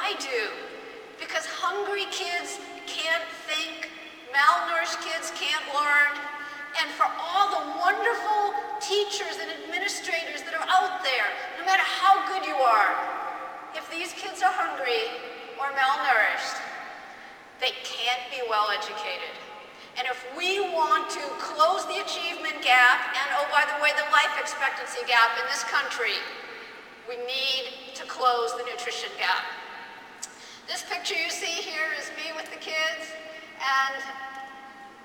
I do. Because hungry kids can't think, malnourished kids can't learn, and for all the wonderful teachers and administrators that are out there, no matter how good you are, if these kids are hungry or malnourished, they can't be well educated. And if we want to close the achievement gap, and oh, by the way, the life expectancy gap in this country, we need to close the nutrition gap. This picture you see here is me with the kids, and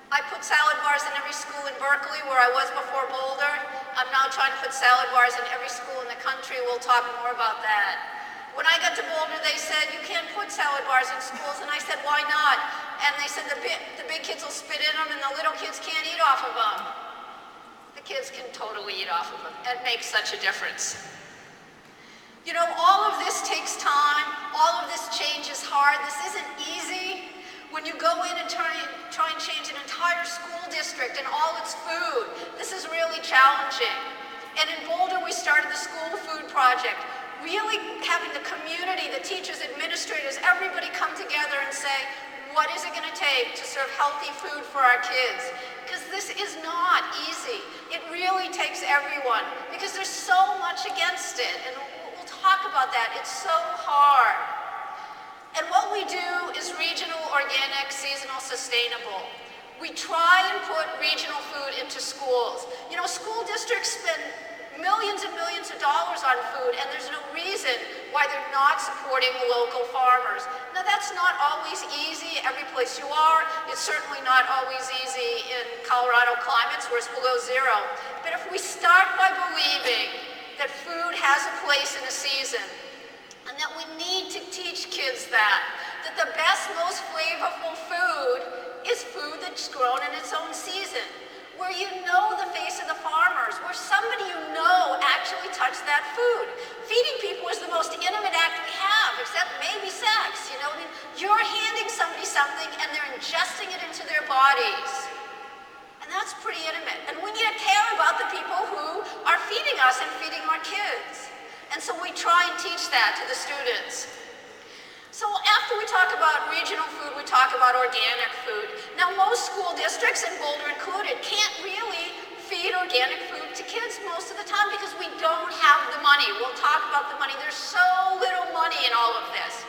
I put salad bars in every school in Berkeley where I was before Boulder. I'm now trying to put salad bars in every school in the country. We'll talk more about that. When I got to Boulder, they said, you can't put salad bars in schools, and I said, why not? And they said the big kids will spit in them and the little kids can't eat off of them. The kids can totally eat off of them. It makes such a difference. You know, all of this takes time. All of this change is hard. This isn't easy. When you go in and try and change an entire school district and all its food, this is really challenging. And in Boulder, we started the School to Food Project, really having the community, the teachers, administrators, everybody come together and say, what is it going to take to serve healthy food for our kids? Because this is not easy. It really takes everyone, because there's so much against it. And we'll talk about that. It's so hard. And what we do is regional, organic, seasonal, sustainable. We try and put regional food into schools. You know, school districts spend millions and millions of dollars on food, and there's no reason why they're not supporting local farmers. Now, that's not always easy every place you are. It's certainly not always easy in Colorado climates where it's below zero. But if we start by believing that food has a place in a season, and that we need to teach kids that the best, most flavorful food is food that's grown in its own season, where you know the face of the farmers, where somebody you know actually touched that food. Feeding people is the most intimate act we have, except maybe sex, you know? I mean, you're handing somebody something and they're ingesting it into their bodies. And that's pretty intimate. And we need to care about the people who are feeding us and feeding our kids. And so we try and teach that to the students. So after we talk about regional food, we talk about organic food. Now, most school districts, and Boulder included, can't really feed organic food to kids most of the time because we don't have the money. We'll talk about the money. There's so little money in all of this.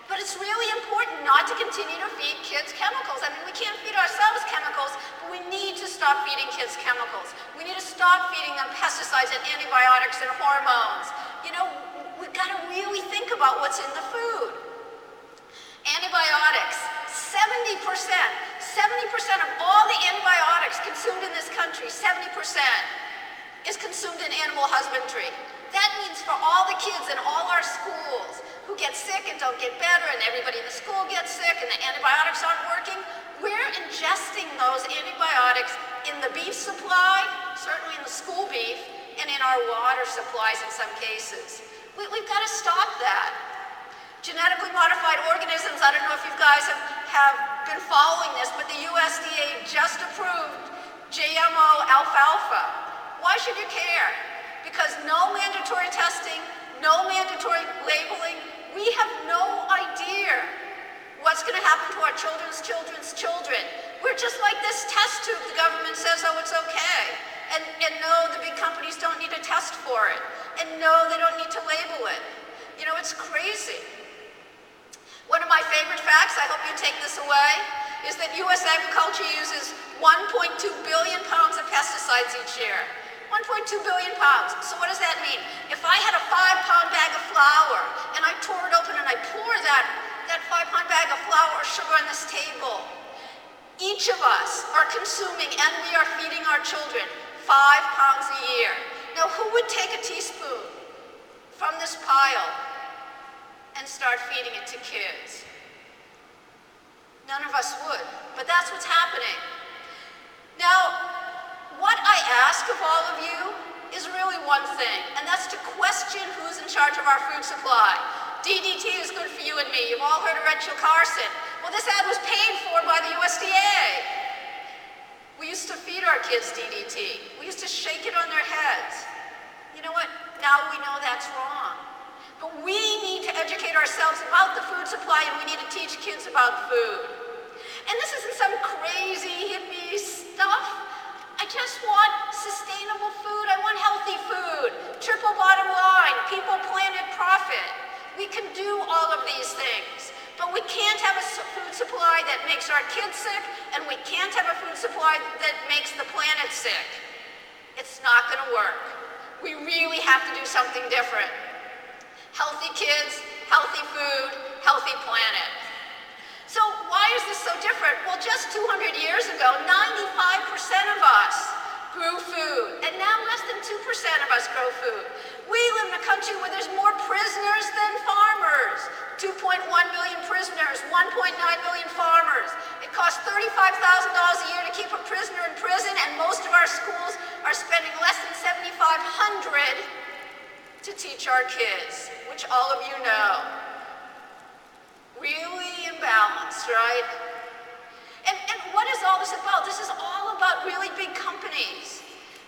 But it's really important not to continue to feed kids chemicals. I mean, we can't feed ourselves chemicals, but we need to stop feeding kids chemicals. We need to stop feeding them pesticides and antibiotics and hormones. You know, we've got to really think about what's in the food. Antibiotics, 70% of all the antibiotics consumed in this country, 70% is consumed in animal husbandry. That means for all the kids in all our schools who get sick and don't get better, and everybody in the school gets sick and the antibiotics aren't working, we're ingesting those antibiotics in the beef supply, certainly in the school beef, and in our water supplies in some cases. We've got to stop that. Genetically modified organisms, I don't know if you guys have been following this, but the USDA just approved GMO alfalfa. Why should you care? Because no mandatory testing, no mandatory labeling, we have no idea what's going to happen to our children's children's children. We're just like this test tube the government says, oh, it's okay. And no, the big companies don't need to test for it. And no, they don't need to label it. You know, it's crazy. One of my favorite facts, I hope you take this away, is that U.S. agriculture uses 1.2 billion pounds of pesticides each year. 1.2 billion pounds. So what does that mean? If I had a 5-pound bag of flour and I tore it open and I pour that 5-pound bag of flour or sugar on this table, each of us are consuming, and we are feeding our children, 5 pounds a year. Now, who would take a teaspoon from this pile and start feeding it to kids? None of us would, but that's what's happening. Now, what I ask of all of you is really one thing, and that's to question who's in charge of our food supply. DDT is good for you and me. You've all heard of Rachel Carson. Well, this ad was paid for by the USDA. We used to feed our kids DDT. We used to shake it on their heads. You know what? Now we know that's wrong. But we need to educate ourselves about the food supply, and we need to teach kids about food. And this isn't some crazy hippie stuff. I just want sustainable food. I want healthy food. Triple bottom line, people, planet, profit. We can do all of these things, but we can't have a food supply that makes our kids sick, and we can't have a food supply that makes the planet sick. It's not going to work. We really have to do something different. Healthy kids, healthy food, healthy planet. So why is this so different? Well, just 200 years ago, 95% of us grew food, and now less than 2% of us grow food. We live in a country where there's more prisoners than farmers. 2.1 million prisoners, 1.9 million farmers. It costs $35,000 a year to keep a prisoner in prison, and most of our schools are spending less than $7,500 to teach our kids, which all of you know. Really imbalanced, right? And what is all this about? This is all about really big companies.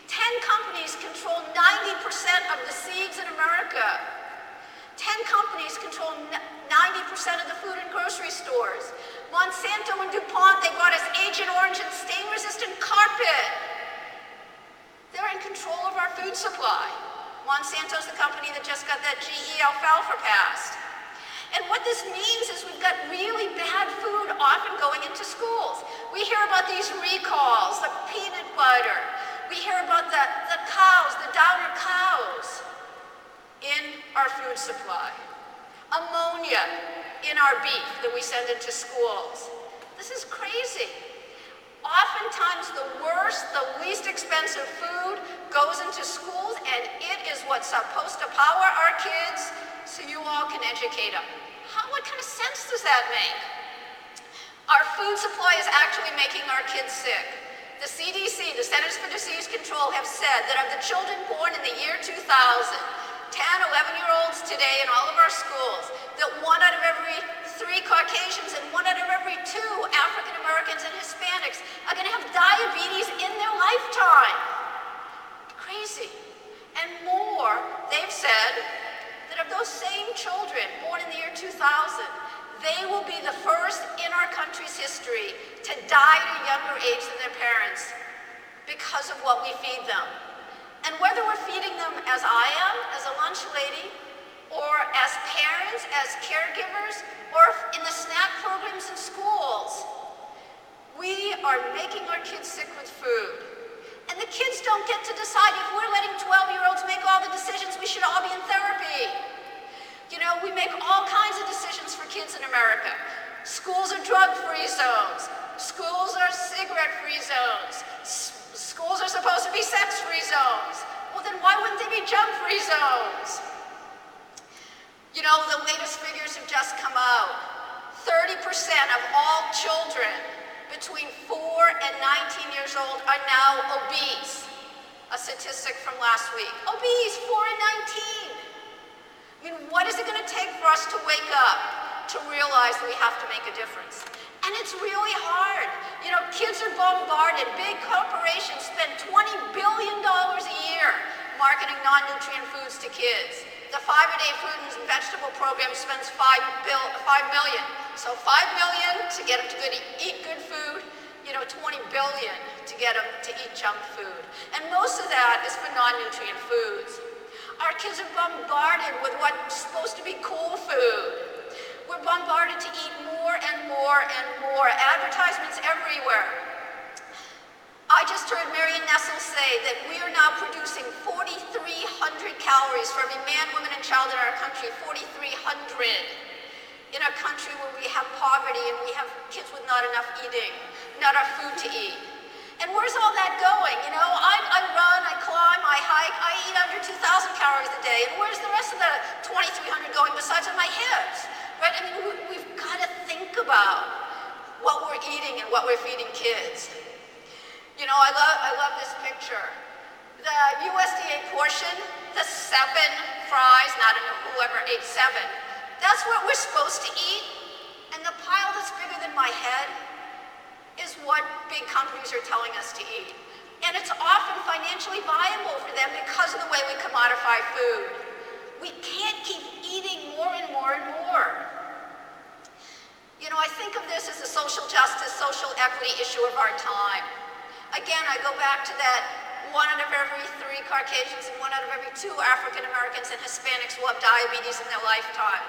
10 companies control 90% of the seeds in America. 10 companies control 90% of the food in grocery stores. Monsanto and DuPont, they bought us Agent Orange and stain-resistant carpet. They're in control of our food supply. Monsanto's the company that just got that GE alfalfa passed. And what this means is we've got really bad food often going into schools. We hear about these recalls, the peanut butter. We hear about the cows, the downer cows in our food supply. Ammonia in our beef that we send into schools. This is crazy. Oftentimes the worst, the least expensive food goes into schools, and it is what's supposed to power our kids so you all can educate them. What kind of sense does that make? Our food supply is actually making our kids sick. The CDC, the Centers for Disease Control, have said that of the children born in the year 2000, 10, 11-year-olds today in all of our schools, that 1 out of every 3 Caucasians and 1 out of every 2 African Americans and Hispanics are going to have diabetes in their lifetime. Crazy. And more, they've said that of those same children born in the year 2000, they will be the first in our country's history to die at a younger age than their parents because of what we feed them. And whether we're feeding them as I am, as a lunch lady, or as parents, as caregivers, or in the snack programs in schools, we are making our kids sick with food. And the kids don't get to decide. If we're letting 12-year-olds make all the decisions, we should all be in therapy. You know, we make all kinds of decisions for kids in America. Schools are drug-free zones. Schools are cigarette-free zones. Schools are supposed to be sex-free zones. Well, then why wouldn't they be junk-free zones? You know, the latest figures have just come out. 30% of all children between 4 and 19 years old are now obese. A statistic from last week. Obese, 4 and 19. I mean, what is it going to take for us to wake up to realize that we have to make a difference? And it's really hard. You know, kids are bombarded. Big corporations spend $20 billion a year marketing non-nutrient foods to kids. The 5-a-day fruit and vegetable program spends $5 million. So $5 million to get them to eat good food, you know, $20 billion to get them to eat junk food. And most of that is for non-nutrient foods. Our kids are bombarded with what's supposed to be cool food. We're bombarded to eat more and more and more. Advertisements everywhere. I just heard Marion Nestle say that we are now producing 4,300 calories for every man, woman, and child in our country. 4,300 in a country where we have poverty and we have kids with not enough eating, not enough food to eat. And where's all that going? You know, I run, I climb, I hike, I eat under 2,000 calories a day. And where's the rest of the 2,300 going besides on my hips? Right? I mean, we've got to think about what we're eating and what we're feeding kids. You know, I love this picture. The USDA portion, the 7 fries, not whoever ate 7, that's what we're supposed to eat. And the pile that's bigger than my head is what big companies are telling us to eat. And it's often financially viable for them because of the way we commodify food. We can't keep eating more and more and more. You know, I think of this as a social justice, social equity issue of our time. Again, I go back to that 1 out of every 3 Caucasians and 1 out of every 2 African Americans and Hispanics will have diabetes in their lifetime.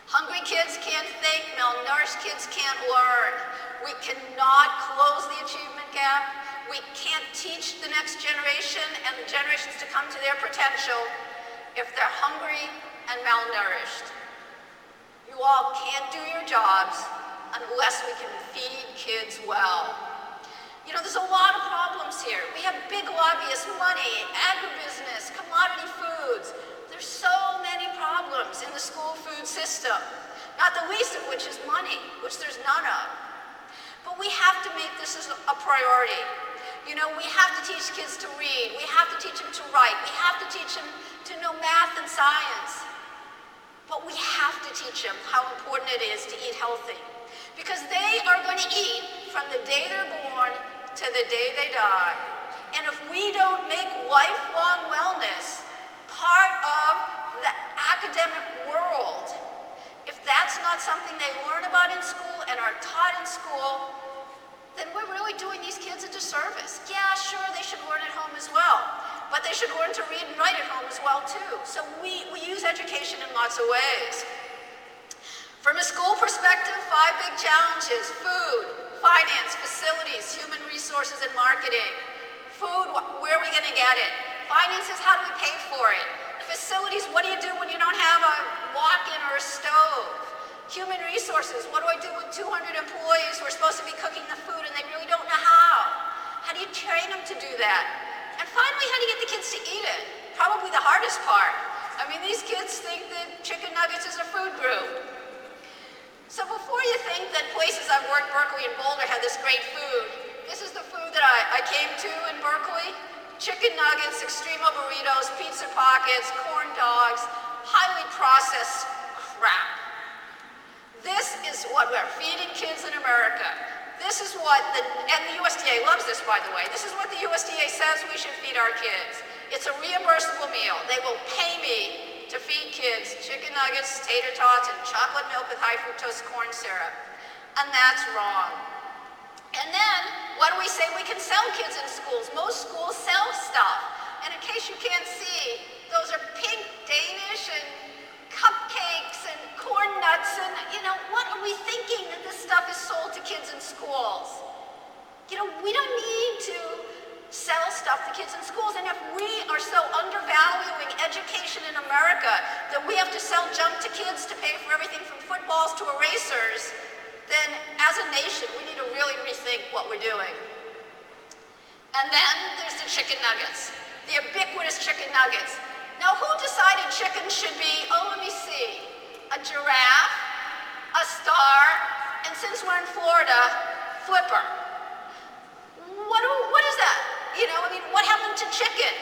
Hungry kids can't think, malnourished kids can't learn. We cannot close the achievement gap. We can't teach the next generation and the generations to come to their potential if they're hungry and malnourished. You all can't do your jobs unless we can feed kids well. You know, there's a lot of problems here. We have big lobbyists, money, agribusiness, commodity foods. There's so many problems in the school food system, not the least of which is money, which there's none of. But we have to make this as a priority. You know, we have to teach kids to read. We have to teach them to write. We have to teach them to know math and science. But we have to teach them how important it is to eat healthy. Because they are going to eat from the day they're born to the day they die. And if we don't make lifelong wellness part of the academic world, if that's not something they learn about in school and are taught in school, then we're really doing these kids a disservice. Yeah, sure, they should learn at home as well, but they should learn to read and write at home as well too. So we use education in lots of ways. From a school perspective, 5 big challenges: food, finance, facilities, human resources, and marketing. Food, where are we going to get it? Finances, how do we pay for it? Facilities, what do you do when you don't have a walk-in or a stove? Human resources, what do I do with 200 employees who are supposed to be cooking the food and they really don't know how? How do you train them to do that? And finally, how do you get the kids to eat it? Probably the hardest part. I mean, these kids think that chicken nuggets is a food group. So before you think that places I've worked, Berkeley and Boulder, have this great food, this is the food that I came to in Berkeley. Chicken nuggets, extremo burritos, pizza pockets, corn dogs, highly processed crap. This is what we're feeding kids in America. This is what, and the USDA loves this, by the way. This is what the USDA says we should feed our kids. It's a reimbursable meal. They will pay me to feed kids chicken nuggets, tater tots, and chocolate milk with high fructose corn syrup. And that's wrong. And then, what do we say we can sell kids in schools? Most schools sell stuff. And in case you can't see, those are pink Danish and cupcakes and corn nuts and, you know, what are we thinking that this stuff is sold to kids in schools? You know, we don't need to sell stuff to kids in schools, and if we are so undervaluing education in America that we have to sell junk to kids to pay for everything from footballs to erasers, then as a nation, we need to really rethink what we're doing. And then there's the chicken nuggets, the ubiquitous chicken nuggets. Now, who decided chicken should be, oh, let me see, a giraffe, a star, and since we're in Florida, flipper? What is that? You know, I mean, what happened to chicken?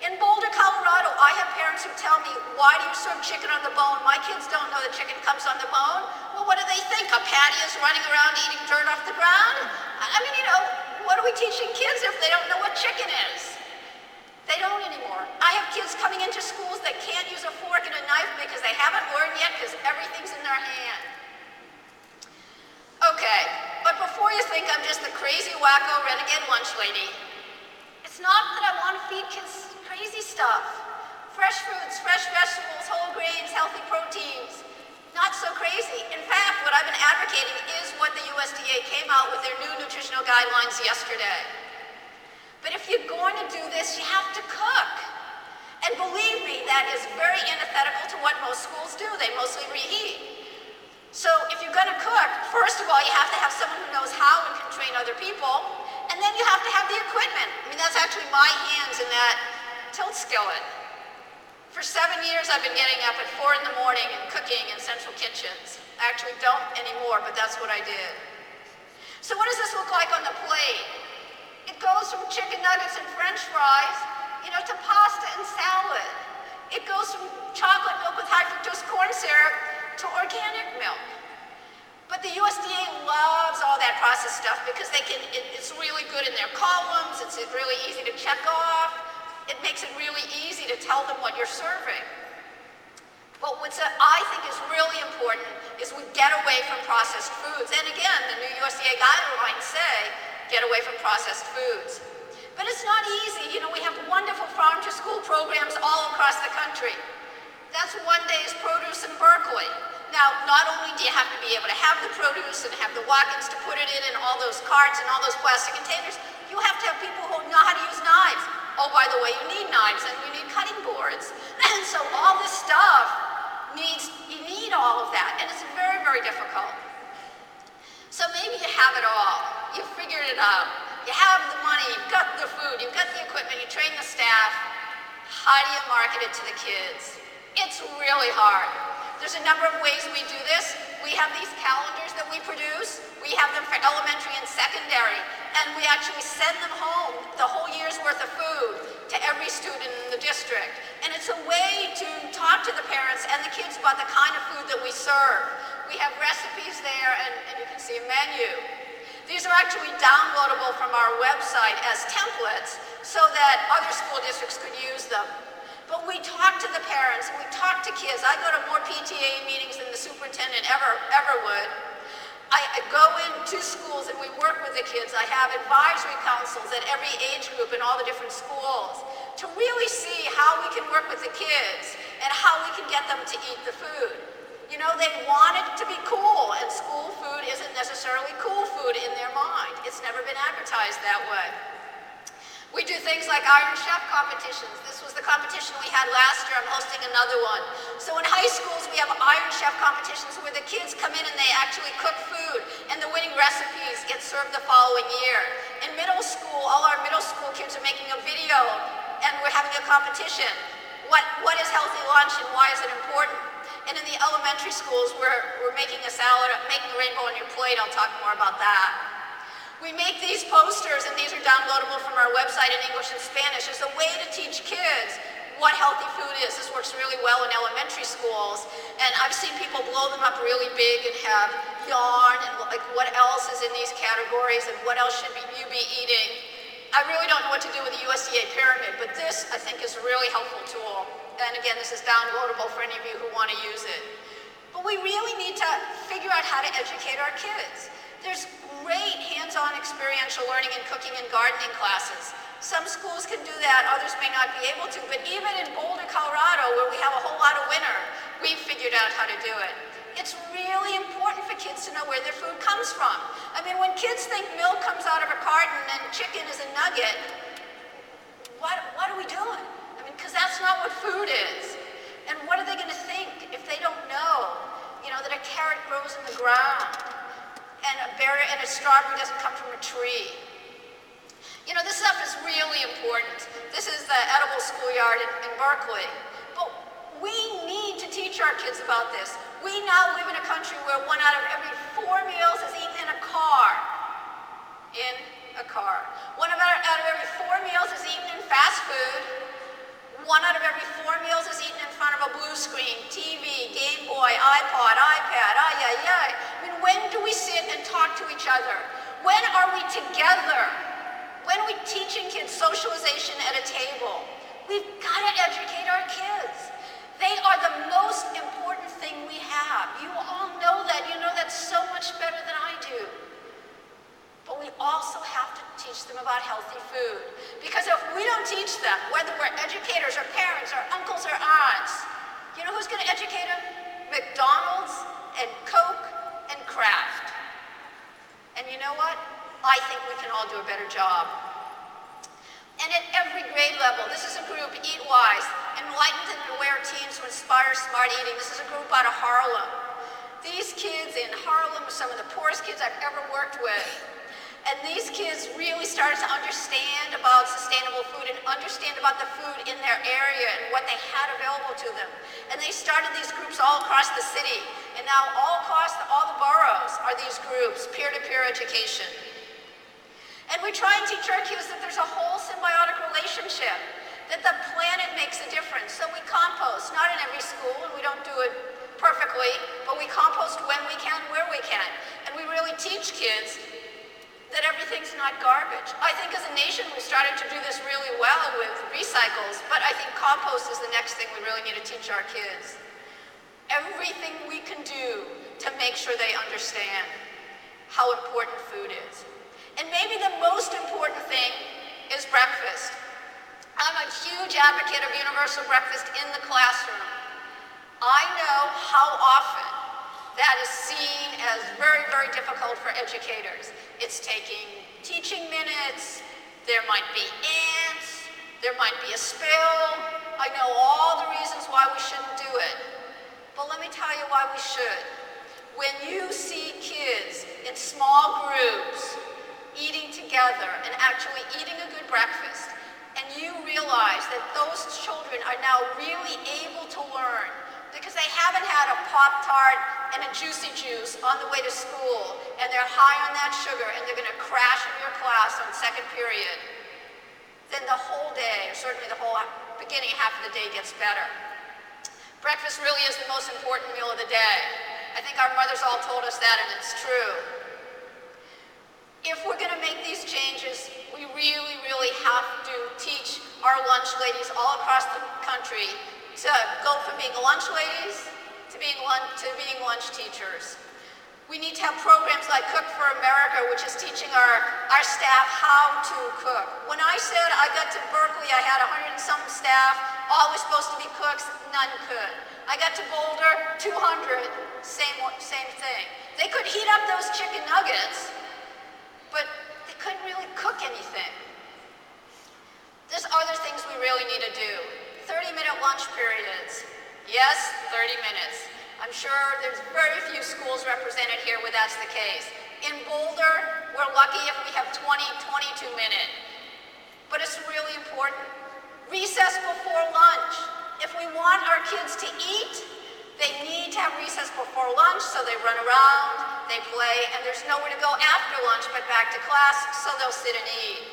In Boulder, Colorado, I have parents who tell me, why do you serve chicken on the bone? My kids don't know that chicken comes on the bone. Well, what do they think? A patty is running around eating dirt off the ground? I mean, you know, what are we teaching kids if they don't know what chicken is? They don't anymore. I have kids coming into schools that can't use a fork and a knife because they haven't learned yet because everything's in their hand. Okay, but before you think I'm just the crazy wacko renegade lunch lady, it's not that I want to feed kids crazy stuff. Fresh fruits, fresh vegetables, whole grains, healthy proteins. Not so crazy. In fact, what I've been advocating is what the USDA came out with their new nutritional guidelines yesterday. But if you're going to do this, you have to cook. And believe me, that is very antithetical to what most schools do. They mostly reheat. So if you're going to cook, first of all, you have to have someone who knows how and can train other people. And then you have to have the equipment. I mean, that's actually my hands in that tilt skillet. For 7 years, I've been getting up at 4 in the morning and cooking in central kitchens. I actually don't anymore, but that's what I did. So what does this look like on the plate? It goes from chicken nuggets and French fries, you know, to pasta and salad. It goes from chocolate milk with high fructose corn syrup to organic milk. But the USDA loves all that processed stuff because it's really good in their columns, it's really easy to check off, it makes it really easy to tell them what you're serving. But what I think is really important is we get away from processed foods. And again, the new USDA guidelines say, get away from processed foods. But it's not easy. You know, we have wonderful farm-to-school programs all across the country. That's One Day's Produce in Berkeley. Now, not only do you have to be able to have the produce and have the walk-ins to put it in all those carts and all those plastic containers, you have to have people who know how to use knives. Oh, by the way, you need knives and you need cutting boards. And so all this stuff you need all of that, and it's very, very difficult. So maybe you have it all. You've figured it out. You have the money, you've got the food, you've got the equipment, you train the staff. How do you market it to the kids? It's really hard. There's a number of ways we do this. We have these calendars that we produce. We have them for elementary and secondary, and we actually send them home, the whole year's worth of food, to every student in the district. And it's a way to talk to the parents and the kids about the kind of food that we serve. We have recipes there, and you can see a menu. These are actually downloadable from our website as templates so that other school districts could use them. But we talk to the parents, and we talk to kids. I go to more PTA meetings than the superintendent ever would. I go into schools and we work with the kids. I have advisory councils at every age group in all the different schools to really see how we can work with the kids and how we can get them to eat the food. You know, they want it to be cool, and school food isn't necessarily cool food in their mind. It's never been advertised that way. We do things like Iron Chef competitions. This was the competition we had last year. I'm hosting another one. So in high schools, we have Iron Chef competitions where the kids come in and they actually cook food, and the winning recipes get served the following year. In middle school, all our middle school kids are making a video, and we're having a competition. What is healthy lunch and why is it important? And in the elementary schools, we're making a salad, making a rainbow on your plate. I'll talk more about that. We make these posters, and these are downloadable from our website in English and Spanish, as a way to teach kids what healthy food is. This works really well in elementary schools, and I've seen people blow them up really big and have yarn and like what else is in these categories and what else should you be eating. I really don't know what to do with the USDA pyramid, but this I think is a really helpful tool. And again, this is downloadable for any of you who want to use it. But we really need to figure out how to educate our kids. There's great hands-on experiential learning in cooking and gardening classes. Some schools can do that, others may not be able to, but even in Boulder, Colorado, where we have a whole lot of winter, we've figured out how to do it. It's really important for kids to know where their food comes from. I mean, when kids think milk comes out of a carton and chicken is a nugget, what are we doing? I mean, because that's not what food is. And what are they going to think if they don't know, that a carrot grows in the ground and a strawberry doesn't come from a tree? This stuff is really important. This is the edible schoolyard in Berkeley. But we need to teach our kids about this. We now live in a country where 1 out of every 4 meals is eaten in a car. In a car. 1 out of every 4 meals is eaten in fast food. 1 out of every 4 meals is eaten in front of a blue screen, TV, Game Boy, iPod, iPad, ay. I mean, when do we sit and talk to each other? When are we together? When are we teaching kids socialization at a table? We've got to educate our kids. They are the most important thing we have. You all know that. You know that so much better than I do. But we also have to teach them about healthy food. Because if we don't teach them, whether we're educators or parents or uncles or aunts, you know who's going to educate them? McDonald's and Coke and Kraft. And you know what? I think we can all do a better job. And at every grade level, this is a group, Eat Wise, Enlightened and Aware Teens to Inspire Smart Eating. This is a group out of Harlem. These kids in Harlem are some of the poorest kids I've ever worked with. And these kids really started to understand about sustainable food and understand about the food in their area and what they had available to them. And they started these groups all across the city. And now all across all the boroughs are these groups, peer-to-peer education. And we try and teach our kids that there's a whole symbiotic relationship, that the planet makes a difference. So we compost, not in every school, and we don't do it perfectly, but we compost when we can, where we can. And we really teach kids that everything's not garbage. I think as a nation we've started to do this really well with recycles, but I think compost is the next thing we really need to teach our kids. everything we can do to make sure they understand how important food is. And maybe the most important thing is breakfast. I'm a huge advocate of universal breakfast in the classroom. I know how often that is seen as very, very difficult for educators. It's taking teaching minutes, there might be ants, there might be a spill. I know all the reasons why we shouldn't do it. But let me tell you why we should. When you see kids in small groups eating together and actually eating a good breakfast, and you realize that those children are now really able to learn because they haven't had a Pop-Tart and a Juicy Juice on the way to school, and they're high on that sugar, and they're going to crash in your class on second period, then the whole day, or certainly the whole beginning half of the day, gets better. Breakfast really is the most important meal of the day. I think our mothers all told us that, and it's true. If we're going to make these changes, we really, really have to teach our lunch ladies all across the country to go from being lunch ladies to being lunch teachers. We need to have programs like Cook for America, which is teaching our staff how to cook. When I said I got to Berkeley, I had 100 and something staff, all were supposed to be cooks, none could. I got to Boulder, 200, same thing. They could heat up those chicken nuggets, but they couldn't really cook anything. There's other things we really need to do. 30-minute lunch periods. Yes, 30 minutes. I'm sure there's very few schools represented here where that's the case. In Boulder, we're lucky if we have 20, 22 minutes. But it's really important. Recess before lunch. If we want our kids to eat, they need to have recess before lunch, so they run around, they play, and there's nowhere to go after lunch but back to class, so they'll sit and eat.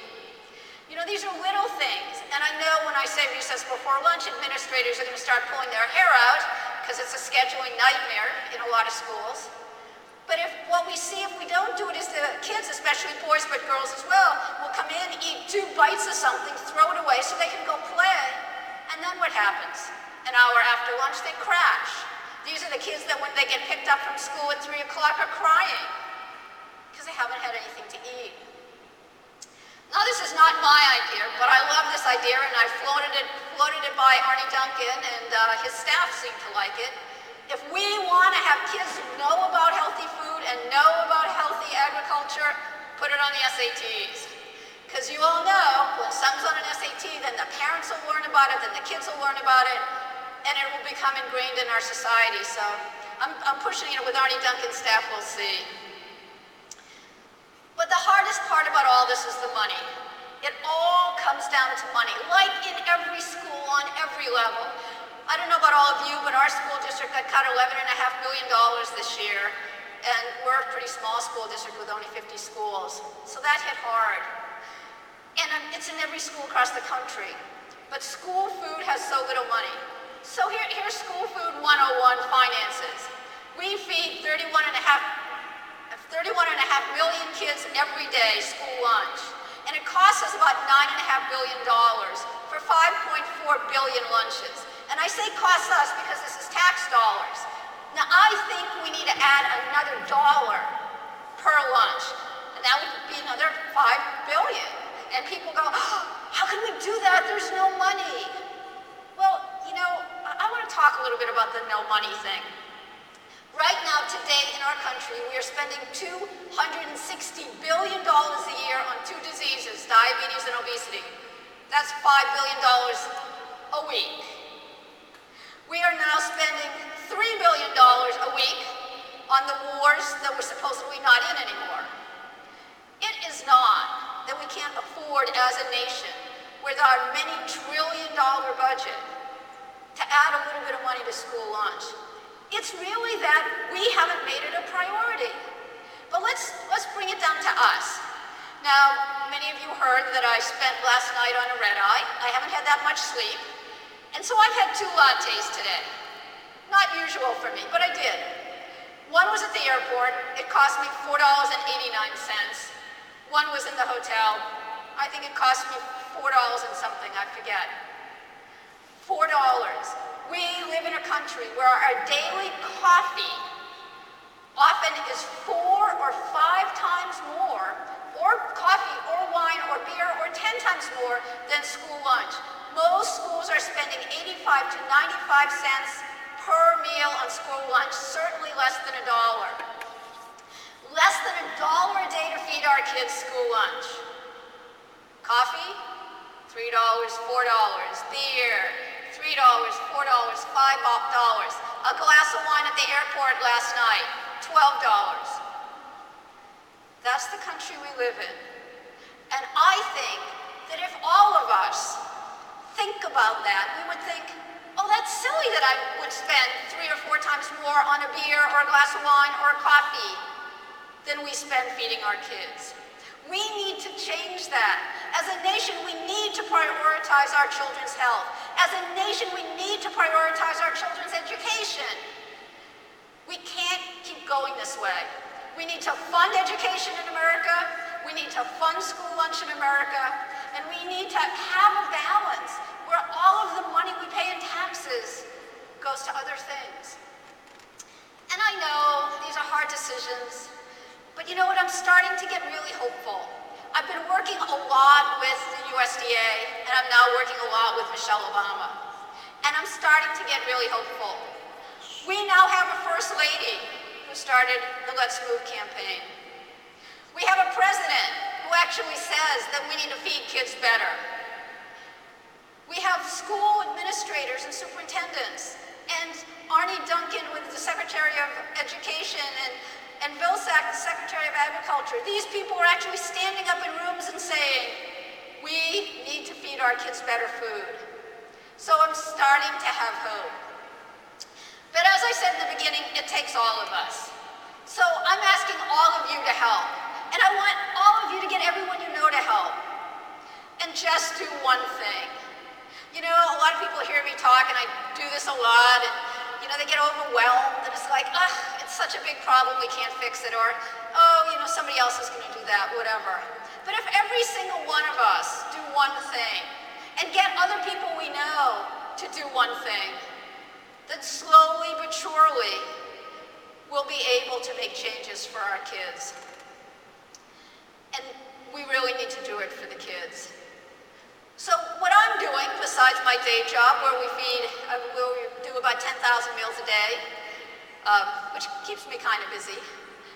You know, these are little things, and I know when I say recess before lunch, administrators are going to start pulling their hair out because it's a scheduling nightmare in a lot of schools. But what we see if we don't do it is the kids, especially boys but girls as well, will come in, eat 2 bites of something, throw it away so they can go play, and then what happens? An hour after lunch, they crash. These are the kids that when they get picked up from school at 3 o'clock are crying because they haven't had anything to eat. Now, this is not my idea, but I love this idea, and I floated it by Arne Duncan, and his staff seem to like it. If we want to have kids know about healthy food and know about healthy agriculture, put it on the SATs. Because you all know, when something's on an SAT, then the parents will learn about it, then the kids will learn about it, and it will become ingrained in our society. So I'm pushing it with Arne Duncan's staff, we'll see. But the hardest part about all this is the money. It all comes down to money, like in every school on every level. I don't know about all of you, but our school district got cut $11.5 million this year, and we're a pretty small school district with only 50 schools. So that hit hard. And it's in every school across the country. But school food has so little money. So here's School Food 101 finances. We feed 31.5 million kids every day school lunch. And it costs us about $9.5 billion for 5.4 billion lunches. And I say costs us because this is tax dollars. Now I think we need to add another dollar per lunch. And that would be another $5 billion. And people go, oh, how can we do that? There's no money. Well, you know, I want to talk a little bit about the no money thing. Right now, today in our country, we are spending $260 billion a year on 2 diseases, diabetes and obesity. That's $5 billion a week. We are now spending $3 billion a week on the wars that we're supposedly not in anymore. It is not that we can't afford as a nation, with our many trillion-dollar budget, to add a little bit of money to school lunch. It's really that we haven't made it a priority. But let's bring it down to us. Now, many of you heard that I spent last night on a red-eye. I haven't had that much sleep. And so I've had 2 lattes today. Not usual for me, but I did. One was at the airport. It cost me $4.89. One was in the hotel. I think it cost me $4 and something, I forget. $4. We live in a country where our daily coffee often is 4 or 5 times more, or coffee, or wine, or beer, or 10 times more than school lunch. Most schools are spending 85 to 95 cents per meal on school lunch, certainly less than $1. Less than $1 a day to feed our kids school lunch. Coffee, $3, $4. Beer, $3, $4, $5. A glass of wine at the airport last night, $12. That's the country we live in. And I think that if all of us think about that, we would think, oh, that's silly that I would spend 3 or 4 times more on a beer or a glass of wine or a coffee than we spend feeding our kids. We need to change that. As a nation, we need to prioritize our children's health. As a nation, we need to prioritize our children's education. We can't keep going this way. We need to fund education in America, we need to fund school lunch in America, and we need to have a balance where all of the money we pay in taxes goes to other things. And I know these are hard decisions, but you know what, I'm starting to get really hopeful. I've been working a lot with the USDA, and I'm now working a lot with Michelle Obama. And I'm starting to get really hopeful. We now have a First Lady who started the Let's Move campaign. We have a president who actually says that we need to feed kids better. We have school administrators and superintendents, and Arne Duncan with the Secretary of Education, and Vilsack, the Secretary of Agriculture. These people are actually standing up in rooms and saying, we need to feed our kids better food. So I'm starting to have hope. But as I said in the beginning, it takes all of us. So I'm asking all of you to help. And I want all of you to get everyone you know to help. And just do one thing. You know, a lot of people hear me talk, and I do this a lot, and you know, they get overwhelmed, and it's like, ugh, it's such a big problem, we can't fix it, or, oh, you know, somebody else is gonna do that, whatever. But if every single one of us do one thing, and get other people we know to do one thing, then slowly but surely, we'll be able to make changes for our kids. And we really need to do it for the kids. So what I'm doing, besides my day job, where we do about 10,000 meals a day, which keeps me kind of busy,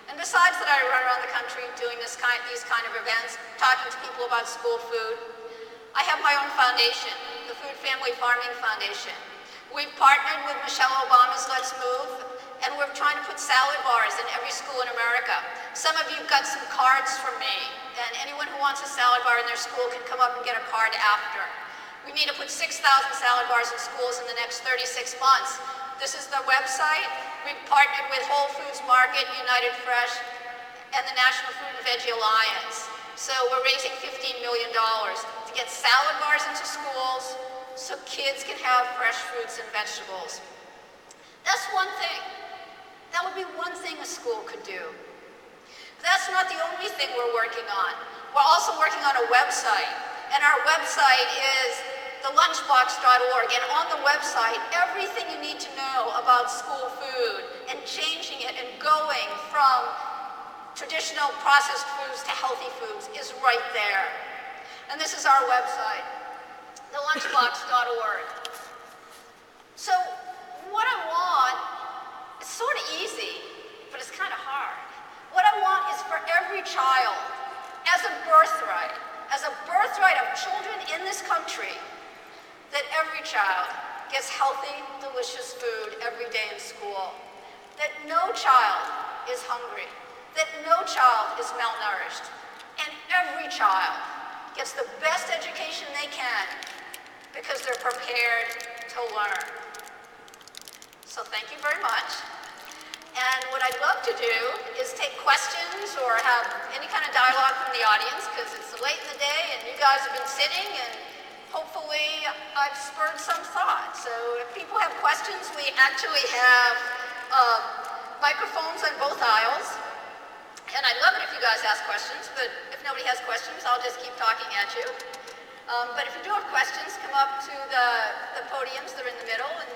and besides that, I run around the country doing these kind of events, talking to people about school food. I have my own foundation, the Food Family Farming Foundation. We've partnered with Michelle Obama's Let's Move, and we're trying to put salad bars in every school in America. Some of you got some cards from me, and anyone who wants a salad bar in their school can come up and get a card after. We need to put 6,000 salad bars in schools in the next 36 months. This is the website. We've partnered with Whole Foods Market, United Fresh, and the National Fruit and Veggie Alliance. So we're raising $15 million to get salad bars into schools so kids can have fresh fruits and vegetables. That's one thing. That would be one thing a school could do. But that's not the only thing we're working on. We're also working on a website, and our website is thelunchbox.org, and on the website, everything you need to know about school food and changing it and going from traditional processed foods to healthy foods is right there. And this is our website, thelunchbox.org. So what I want is sort of easy, but it's kind of hard. What I want is for every child, as a birthright of children in this country, that every child gets healthy, delicious food every day in school. That no child is hungry. That no child is malnourished. And every child gets the best education they can because they're prepared to learn. So thank you very much. And what I'd love to do is take questions or have any kind of dialogue from the audience, because it's late in the day and you guys have been sitting, and hopefully I've spurred some thought. So if people have questions, we actually have microphones on both aisles. And I'd love it if you guys ask questions, but if nobody has questions, I'll just keep talking at you. But if you do have questions, come up to the podiums that are in the middle, and